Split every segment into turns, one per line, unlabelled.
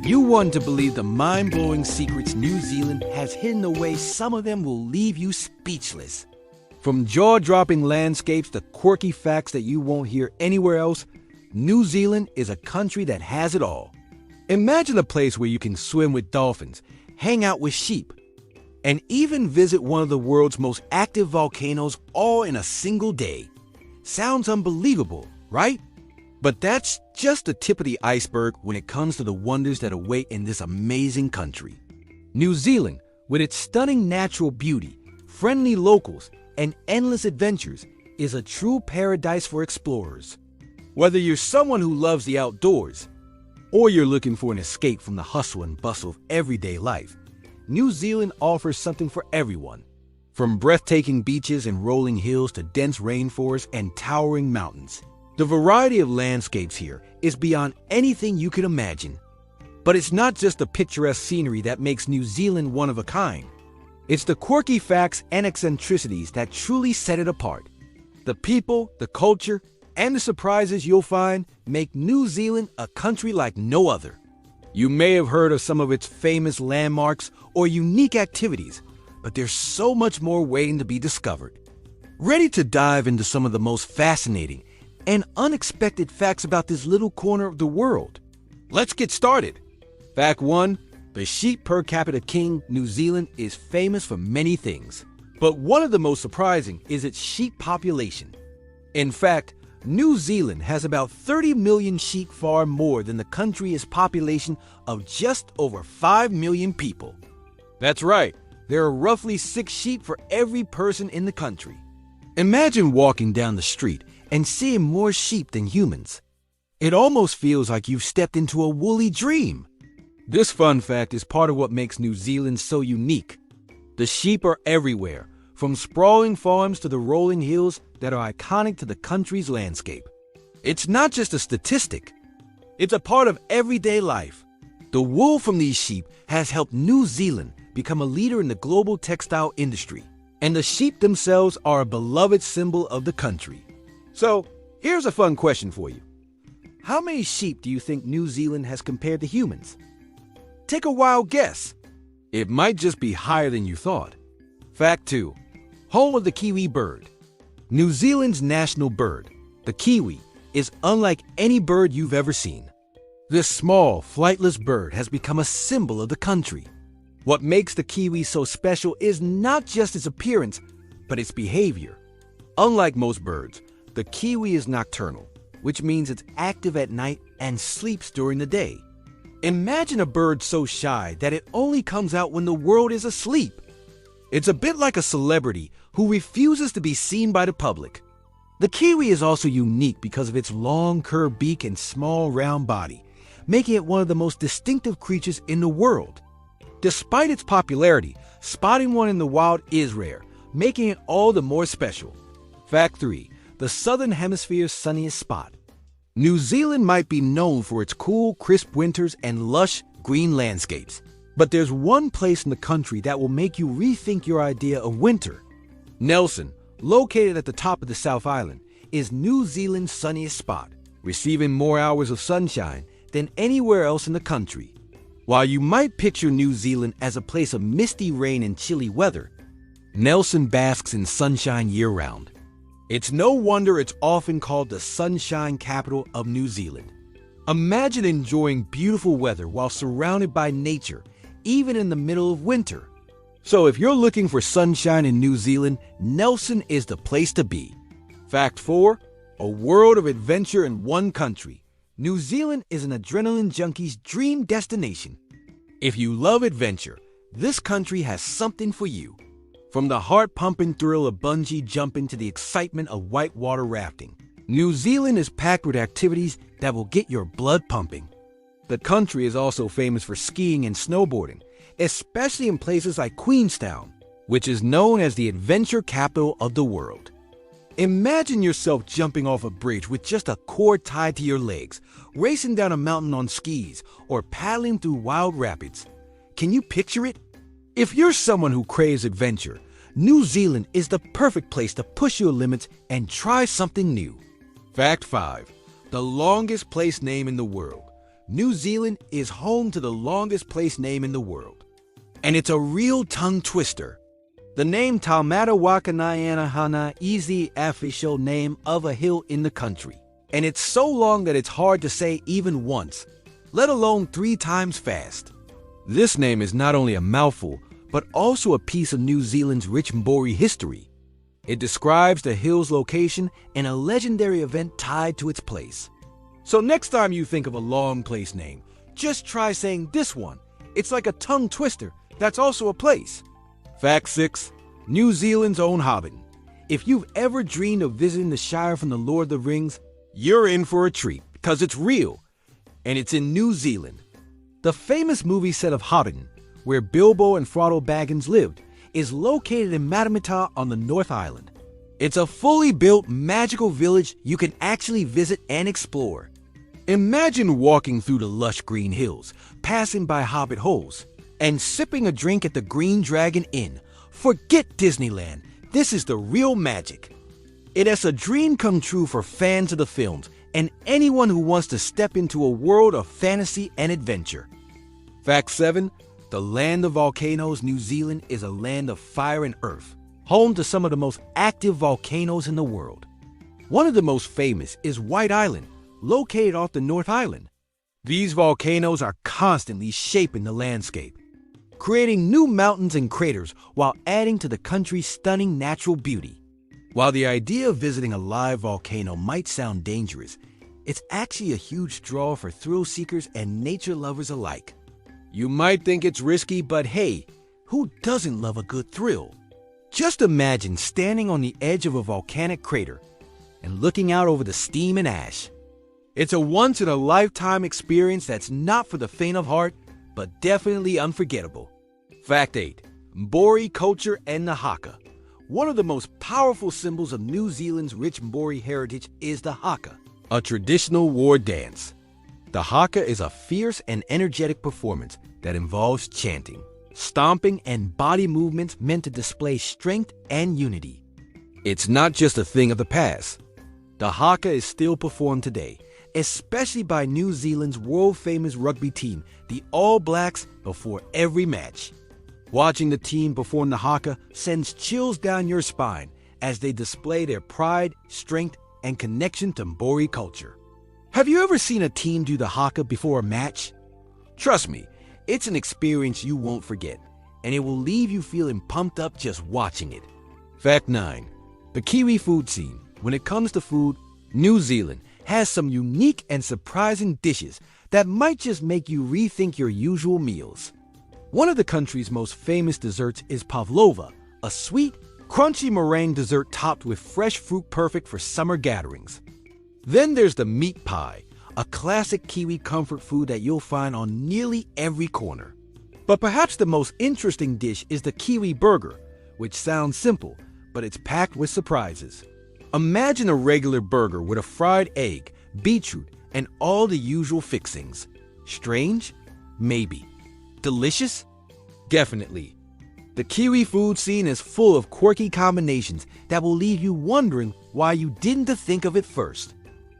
You want to believe the mind-blowing secrets New Zealand has hidden away. Some of them will leave you speechless. From jaw-dropping landscapes to quirky facts that you won't hear anywhere else, New Zealand is a country that has it all. Imagine a place where you can swim with dolphins, hang out with sheep, and even visit one of the world's most active volcanoes all in a single day. Sounds unbelievable, right? But that's just the tip of the iceberg when it comes to the wonders that await in this amazing country. New Zealand, with its stunning natural beauty, friendly locals, and endless adventures, is a true paradise for explorers. Whether you're someone who loves the outdoors, or you're looking for an escape from the hustle and bustle of everyday life, New Zealand offers something for everyone. From breathtaking beaches and rolling hills to dense rainforests and towering mountains, the variety of landscapes here is beyond anything you could imagine. But it's not just the picturesque scenery that makes New Zealand one of a kind. It's the quirky facts and eccentricities that truly set it apart. The people, the culture, and the surprises you'll find make New Zealand a country like no other. You may have heard of some of its famous landmarks or unique activities, but there's so much more waiting to be discovered. Ready to dive into some of the most fascinating and unexpected facts about this little corner of the world? Let's get started. Fact 1. The sheep per capita king, New Zealand, is famous for many things. But one of the most surprising is its sheep population. In fact, New Zealand has about 30 million sheep, far more than the country's population of just over 5 million people. That's right, there are roughly 6 sheep for every person in the country. Imagine walking down the street and seeing more sheep than humans. It almost feels like you've stepped into a woolly dream. This fun fact is part of what makes New Zealand so unique. The sheep are everywhere, from sprawling farms to the rolling hills that are iconic to the country's landscape. It's not just a statistic. It's a part of everyday life. The wool from these sheep has helped New Zealand become a leader in the global textile industry, and the sheep themselves are a beloved symbol of the country. So, here's a fun question for you. How many sheep do you think New Zealand has compared to humans? Take a wild guess. It might just be higher than you thought. Fact 2. Home of the Kiwi bird. New Zealand's national bird, the kiwi, is unlike any bird you've ever seen. This small, flightless bird has become a symbol of the country. What makes the kiwi so special is not just its appearance, but its behavior. Unlike most birds, the kiwi is nocturnal, which means it's active at night and sleeps during the day. Imagine a bird so shy that it only comes out when the world is asleep. It's a bit like a celebrity who refuses to be seen by the public. The kiwi is also unique because of its long, curved beak and small, round body, making it one of the most distinctive creatures in the world. Despite its popularity, spotting one in the wild is rare, making it all the more special. Fact 3. The Southern Hemisphere's sunniest spot. New Zealand might be known for its cool, crisp winters and lush, green landscapes. But there's one place in the country that will make you rethink your idea of winter. Nelson, located at the top of the South Island, is New Zealand's sunniest spot, receiving more hours of sunshine than anywhere else in the country. While you might picture New Zealand as a place of misty rain and chilly weather, Nelson basks in sunshine year-round. It's no wonder it's often called the sunshine capital of New Zealand. Imagine enjoying beautiful weather while surrounded by nature, even in the middle of winter. So if you're looking for sunshine in New Zealand, Nelson is the place to be. Fact 4. A world of adventure in one country. New Zealand is an adrenaline junkie's dream destination. If you love adventure, this country has something for you. From the heart-pumping thrill of bungee jumping to the excitement of whitewater rafting, New Zealand is packed with activities that will get your blood pumping. The country is also famous for skiing and snowboarding, especially in places like Queenstown, which is known as the adventure capital of the world. Imagine yourself jumping off a bridge with just a cord tied to your legs, racing down a mountain on skis, or paddling through wild rapids. Can you picture it? If you're someone who craves adventure, New Zealand is the perfect place to push your limits and try something new. Fact 5. The longest place name in the world. New Zealand is home to the longest place name in the world. And it's a real tongue twister. The name Taumata Wakanayanahana is the official name of a hill in the country. And it's so long that it's hard to say even once, let alone 3 times fast. This name is not only a mouthful, but also a piece of New Zealand's rich Māori history. It describes the hill's location and a legendary event tied to its place. So next time you think of a long place name, just try saying this one. It's like a tongue twister that's also a place. Fact 6. New Zealand's own Hobbiton. If you've ever dreamed of visiting the Shire from the Lord of the Rings, you're in for a treat because it's real, and it's in New Zealand. The famous movie set of Hobbiton, where Bilbo and Frodo Baggins lived, is located in Matamata on the North Island. It's a fully built magical village you can actually visit and explore. Imagine walking through the lush green hills, passing by hobbit holes, and sipping a drink at the Green Dragon Inn. Forget Disneyland, this is the real magic. It is a dream come true for fans of the films and anyone who wants to step into a world of fantasy and adventure. Fact 7. The land of volcanoes, New Zealand is a land of fire and earth, home to some of the most active volcanoes in the world. One of the most famous is White Island, located off the North Island. These volcanoes are constantly shaping the landscape, creating new mountains and craters while adding to the country's stunning natural beauty. While the idea of visiting a live volcano might sound dangerous, it's actually a huge draw for thrill seekers and nature lovers alike. You might think it's risky, but hey, who doesn't love a good thrill? Just imagine standing on the edge of a volcanic crater and looking out over the steam and ash. It's a once-in-a-lifetime experience that's not for the faint of heart, but definitely unforgettable. Fact 8. Māori culture and the Haka. One of the most powerful symbols of New Zealand's rich Māori heritage is the Haka, a traditional war dance. The Haka is a fierce and energetic performance that involves chanting, stomping, and body movements meant to display strength and unity. It's not just a thing of the past. The Haka is still performed today, especially by New Zealand's world-famous rugby team, the All Blacks, before every match. Watching the team perform the Haka sends chills down your spine as they display their pride, strength, and connection to Māori culture. Have you ever seen a team do the Haka before a match? Trust me, it's an experience you won't forget, and it will leave you feeling pumped up just watching it. Fact 9. The Kiwi food scene. When it comes to food, New Zealand has some unique and surprising dishes that might just make you rethink your usual meals. One of the country's most famous desserts is Pavlova, a sweet, crunchy meringue dessert topped with fresh fruit perfect for summer gatherings. Then there's the meat pie, a classic Kiwi comfort food that you'll find on nearly every corner. But perhaps the most interesting dish is the Kiwi Burger, which sounds simple, but it's packed with surprises. Imagine a regular burger with a fried egg, beetroot, and all the usual fixings. Strange? Maybe. Delicious? Definitely. The Kiwi food scene is full of quirky combinations that will leave you wondering why you didn't think of it first.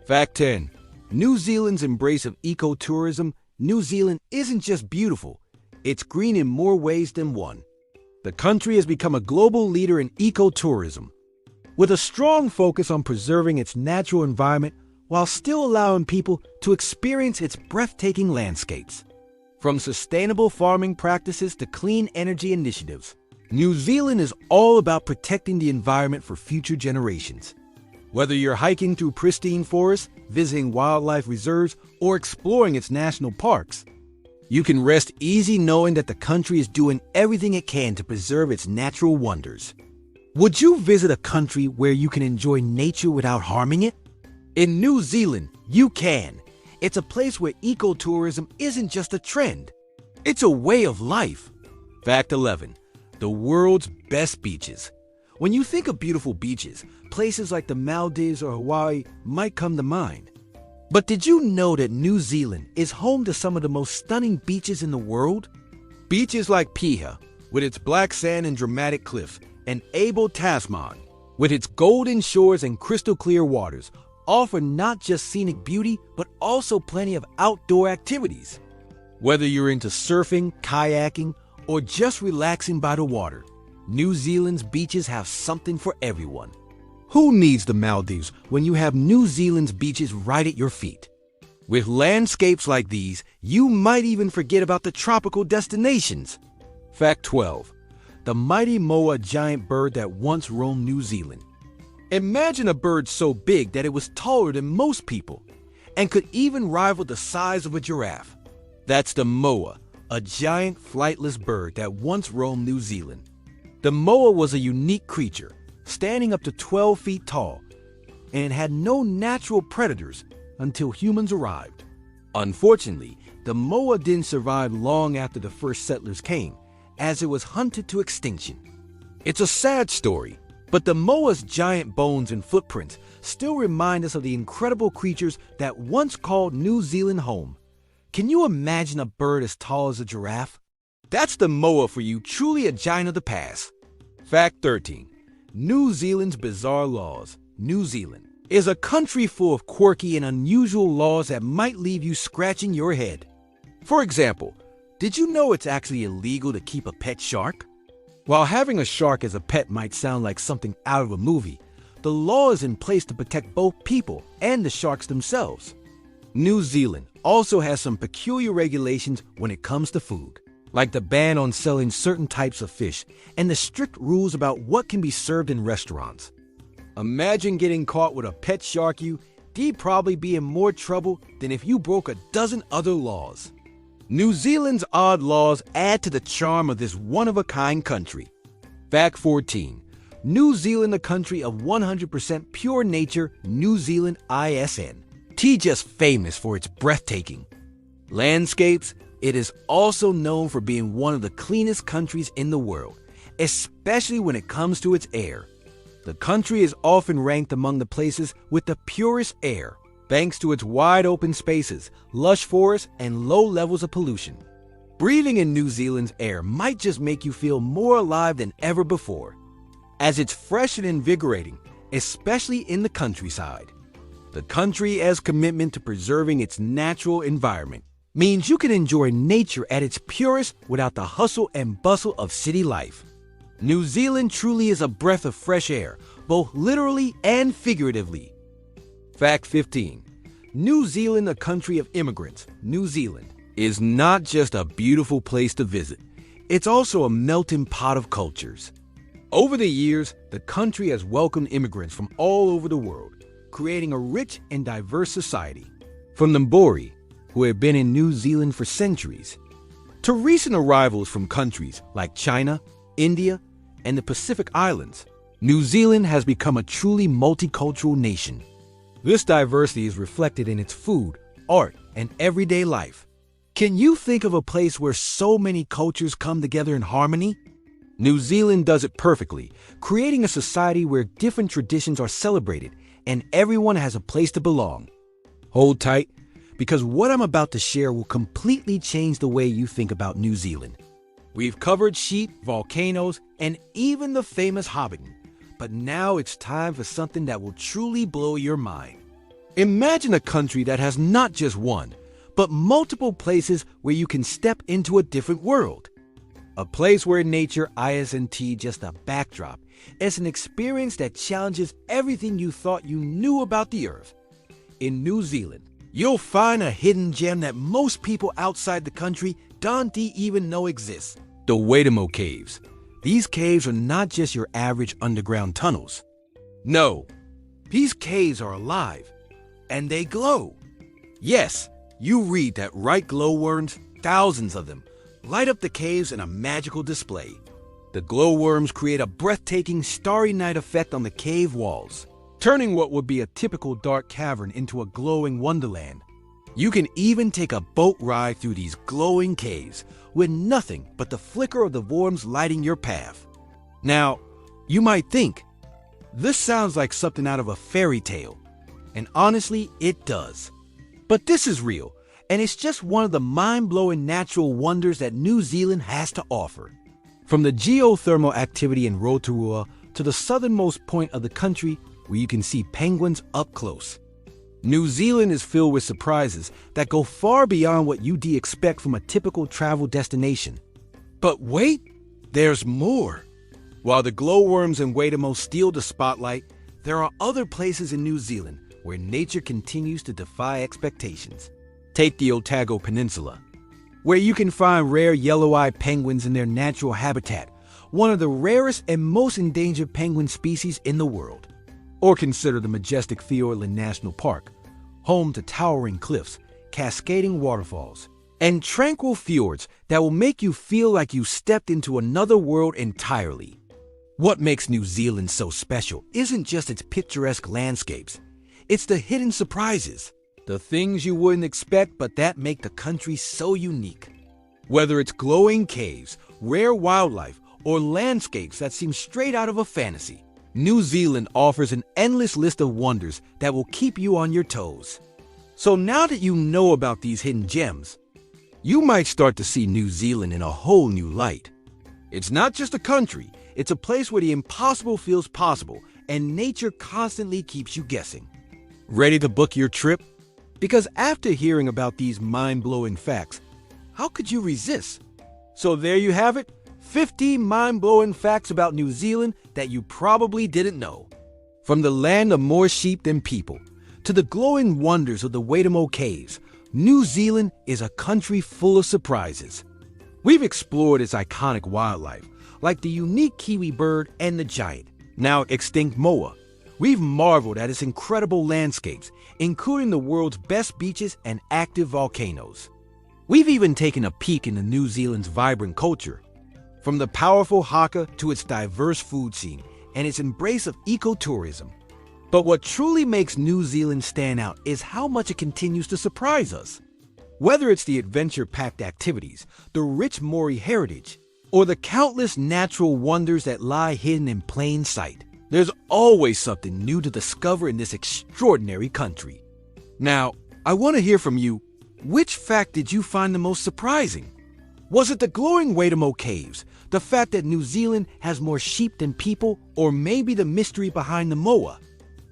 Fact 10. New Zealand's embrace of ecotourism. New Zealand isn't just beautiful, it's green in more ways than one. The country has become a global leader in ecotourism, with a strong focus on preserving its natural environment while still allowing people to experience its breathtaking landscapes. From sustainable farming practices to clean energy initiatives, New Zealand is all about protecting the environment for future generations. Whether you're hiking through pristine forests, visiting wildlife reserves, or exploring its national parks, you can rest easy knowing that the country is doing everything it can to preserve its natural wonders. Would you visit a country where you can enjoy nature without harming it? In New Zealand, you can. It's a place where ecotourism isn't just a trend. It's a way of life. Fact 11. The world's best beaches. When you think of beautiful beaches, places like the Maldives or Hawaii might come to mind. But did you know that New Zealand is home to some of the most stunning beaches in the world? Beaches like Piha, with its black sand and dramatic cliffs, and Abel Tasman, with its golden shores and crystal clear waters, offer not just scenic beauty, but also plenty of outdoor activities. Whether you're into surfing, kayaking, or just relaxing by the water, New Zealand's beaches have something for everyone. Who needs the Maldives when you have New Zealand's beaches right at your feet? With landscapes like these, you might even forget about the tropical destinations. Fact 12. The mighty moa, giant bird that once roamed New Zealand. Imagine a bird so big that it was taller than most people and could even rival the size of a giraffe. That's the moa, a giant flightless bird that once roamed New Zealand. The moa was a unique creature, standing up to 12 feet tall, and had no natural predators until humans arrived. Unfortunately, the moa didn't survive long after the first settlers came, as it was hunted to extinction. It's a sad story, but the moa's giant bones and footprints still remind us of the incredible creatures that once called New Zealand home. Can you imagine a bird as tall as a giraffe? That's the moa for you, truly a giant of the past. Fact 13. New Zealand's bizarre laws. New Zealand is a country full of quirky and unusual laws that might leave you scratching your head. For example, did you know it's actually illegal to keep a pet shark? While having a shark as a pet might sound like something out of a movie, the law is in place to protect both people and the sharks themselves. New Zealand also has some peculiar regulations when it comes to food, like the ban on selling certain types of fish and the strict rules about what can be served in restaurants. Imagine getting caught with a pet shark. You'd probably be in more trouble than if you broke a dozen other laws. New Zealand's odd laws add to the charm of this one-of-a-kind country. Fact 14. New Zealand, a country of 100% pure nature. New Zealand ISN. Just famous for its breathtaking landscapes. It is also known for being one of the cleanest countries in the world, especially when it comes to its air. The country is often ranked among the places with the purest air, thanks to its wide open spaces, lush forests, and low levels of pollution. Breathing in New Zealand's air might just make you feel more alive than ever before, as it's fresh and invigorating, especially in the countryside. The country's commitment to preserving its natural environment means you can enjoy nature at its purest without the hustle and bustle of city life. New Zealand truly is a breath of fresh air, both literally and figuratively. Fact 15. New Zealand, a country of immigrants. New Zealand is not just a beautiful place to visit, it's also a melting pot of cultures. Over the years, the country has welcomed immigrants from all over the world, creating a rich and diverse society. From the Māori, who have been in New Zealand for centuries, to recent arrivals from countries like China, India, and the Pacific Islands, New Zealand has become a truly multicultural nation. This diversity is reflected in its food, art, and everyday life. Can you think of a place where so many cultures come together in harmony? New Zealand does it perfectly, creating a society where different traditions are celebrated and everyone has a place to belong. Hold tight, because what I'm about to share will completely change the way you think about New Zealand. We've covered sheep, volcanoes, and even the famous Hobbiton, but now it's time for something that will truly blow your mind. Imagine a country that has not just one, but multiple places where you can step into a different world. A place where nature isn't just a backdrop. It's an experience that challenges everything you thought you knew about the earth. In New Zealand, you'll find a hidden gem that most people outside the country don't even know exists. The Hobbiton Caves. These caves are not just your average underground tunnels. No, these caves are alive, and they glow. Yes, you read that right, glowworms, thousands of them, light up the caves in a magical display. The glowworms create a breathtaking starry night effect on the cave walls, turning what would be a typical dark cavern into a glowing wonderland. You can even take a boat ride through these glowing caves with nothing but the flicker of the worms lighting your path. Now, you might think, this sounds like something out of a fairy tale, and honestly, it does. But this is real, and it's just one of the mind-blowing natural wonders that New Zealand has to offer. From the geothermal activity in Rotorua to the southernmost point of the country where you can see penguins up close. New Zealand is filled with surprises that go far beyond what you'd expect from a typical travel destination. But wait, there's more. While the glowworms and Waitomo steal the spotlight, there are other places in New Zealand where nature continues to defy expectations. Take the Otago Peninsula, where you can find rare yellow-eyed penguins in their natural habitat, one of the rarest and most endangered penguin species in the world. Or consider the majestic Fiordland National Park, home to towering cliffs, cascading waterfalls, and tranquil fjords that will make you feel like you stepped into another world entirely. What makes New Zealand so special isn't just its picturesque landscapes. It's the hidden surprises, the things you wouldn't expect but that make the country so unique. Whether it's glowing caves, rare wildlife, or landscapes that seem straight out of a fantasy, New Zealand offers an endless list of wonders that will keep you on your toes. So now that you know about these hidden gems, you might start to see New Zealand in a whole new light. It's not just a country, it's a place where the impossible feels possible and nature constantly keeps you guessing. Ready to book your trip? Because after hearing about these mind-blowing facts, how could you resist? So there you have it, 15 mind-blowing facts about New Zealand that you probably didn't know. From the land of more sheep than people, to the glowing wonders of the Waitomo Caves, New Zealand is a country full of surprises. We've explored its iconic wildlife, like the unique kiwi bird and the giant, now extinct moa. We've marveled at its incredible landscapes, including the world's best beaches and active volcanoes. We've even taken a peek into New Zealand's vibrant culture, from the powerful Haka to its diverse food scene and its embrace of ecotourism. But what truly makes New Zealand stand out is how much it continues to surprise us. Whether it's the adventure-packed activities, the rich Māori heritage, or the countless natural wonders that lie hidden in plain sight, there's always something new to discover in this extraordinary country. Now, I want to hear from you. Which fact did you find the most surprising? Was it the glowing Waitomo Caves, the fact that New Zealand has more sheep than people, or maybe the mystery behind the moa?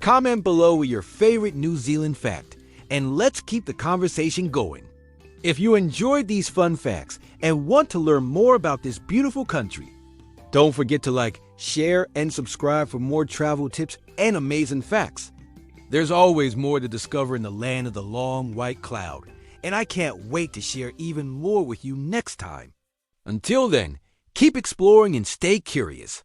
Comment below with your favorite New Zealand fact, and let's keep the conversation going. If you enjoyed these fun facts and want to learn more about this beautiful country, don't forget to like, share, and subscribe for more travel tips and amazing facts. There's always more to discover in the land of the long white cloud, and I can't wait to share even more with you next time. Until then, keep exploring and stay curious.